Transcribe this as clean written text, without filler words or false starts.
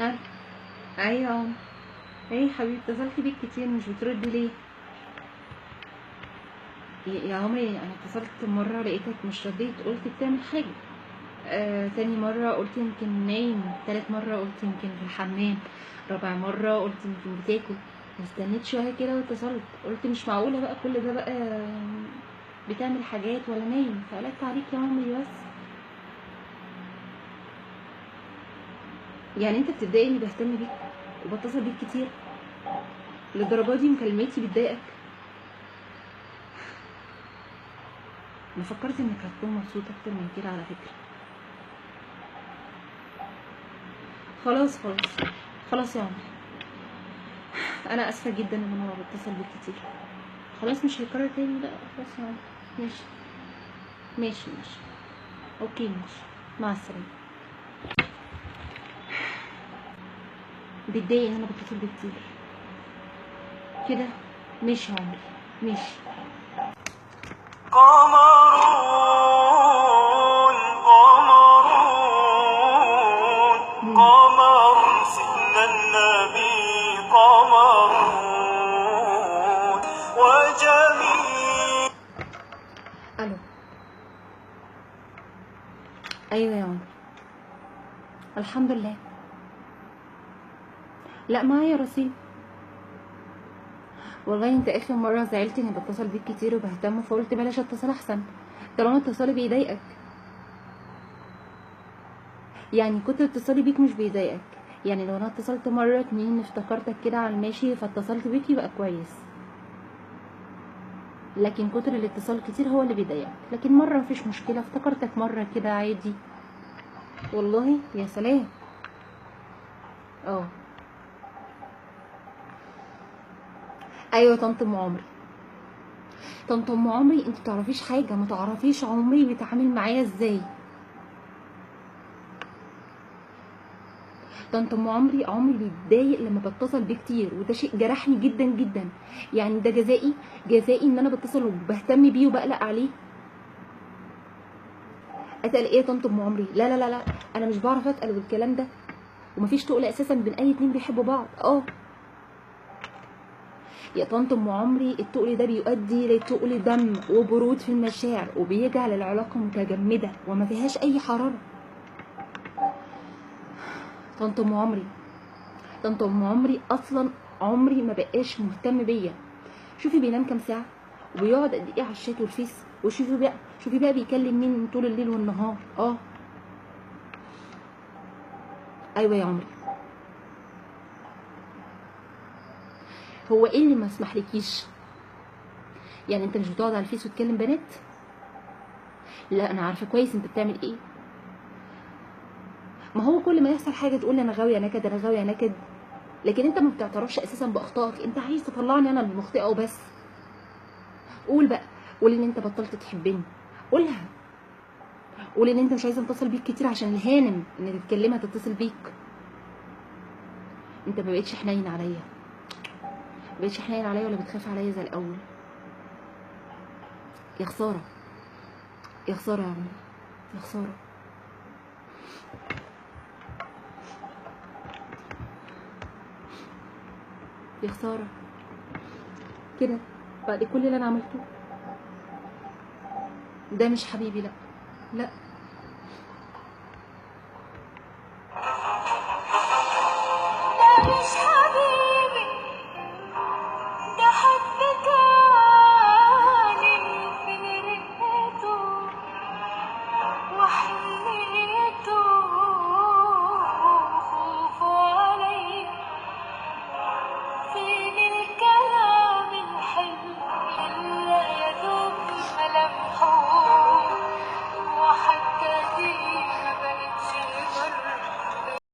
أه. ايوه يا عمر. ايه يا حبيبي، اتصلت بيك كتير مش بترد ليه؟ يا عمري انا اتصلت مره لقيتك مش رديت، قلت بتعمل حاجه. تاني مره قلت يمكن نايم، تالت مره قلت يمكن في الحمام، رابع مره قلت يمكن بتاكل. واستنيت شويه كده واتصلت، قلت مش معقوله بقى كل ده بقى بتعمل حاجات ولا نايم، فقلقت عليك يا عمري. بس يعني انت بتتضايق اني بهتم بيك وبتصل بيك كتير؟ للدرجه دي مكالمتي بتضايقك؟ انا فكرت انك هتكون مبسوط اكتر من كده على فكره. خلاص خلاص خلاص يا عمر، انا اسفه جدا ان انا بتصل بيك كتير. خلاص مش هيكرر تاني، لا خلاص يا عمر. ماشي ماشي ماشي. اوكي ماشي. مع السلامه. بتضايق ان انا بتصل بيك كتير كده؟ ماشي يا عمر ماشي. قمرون قمرون قمر سيدنا النبي قمرون وجميل. الو. ايوه يا عمر، الحمد لله. لا معايا رصيد. والله انت اخر مره زعلت اني بتصل بيك كتير وبهتم، فقلت بلاش اتصل احسن طالما اتصالي بيضايقك. يعني كتر اتصالي بيك مش بيضايقك؟ يعني لو انا اتصلت مره اتنين افتكرتك كده على الماشي فاتصلت بيك يبقى كويس، لكن كتر الاتصال كتير هو اللي بيضايقك. لكن مره مفيش مشكله، افتكرتك مره كده عادي. والله يا سلام. اه ايوه طنط ام عمري. طنط ام عمري انت متعرفيش حاجه، متعرفيش عمري بيتعامل معايا ازاي. طنط ام عمري، عمري بيتضايق لما بتصل بيه كتير، وده شيء جرحني جدا جدا. يعني ده جزائي، جزائي ان انا بتصل وبهتم بيه وبقلق عليه. اتقل ايه يا طنط ام عمري؟ لا لا لا لا، انا مش بعرف اتقل بالكلام ده، ومفيش تقل اساسا بين اي اتنين بيحبوا بعض. يا طنط ام عمري، التقل ده بيؤدي لتقل دم وبرود في المشاعر، وبيجعل العلاقه متجمده وما فيهاش اي حراره. طنط ام عمري، طنط ام عمري اصلا عمري ما بقاش مهتم بيا. شوفي بينام كام ساعه، وبيقعد قد ايه على الشات والفيس، وشوفي بقى، شوفي بقى بيكلم مين طول الليل والنهار. ايوه يا عمري. هو ايه اللي ما اسمحلكيش؟ يعني انت مش بتقعد على الفيس وتكلم بنات؟ لا انا عارفه كويس انت بتعمل ايه. ما هو كل ما يحصل حاجه تقول لي انا غاويه نكد، انا غاويه نكد، لكن انت ما بتعترفش اساسا باخطائك. انت عايز تطلعني انا المخطئه وبس. قول بقى، قول ان انت بطلت تحبني، قولها. قول ان انت مش عايزه اتصل بيك كتير عشان الهانم ان تتكلمها تتصل بيك. انت ما بقتش حنين عليا، ما بقتش حنين عليا ولا بتخاف عليا زي الاول. يا خساره، يا خساره يا عمري، يا خساره. يا خساره كده بعد كل اللي انا عملته. ده مش حبيبي، لا لا.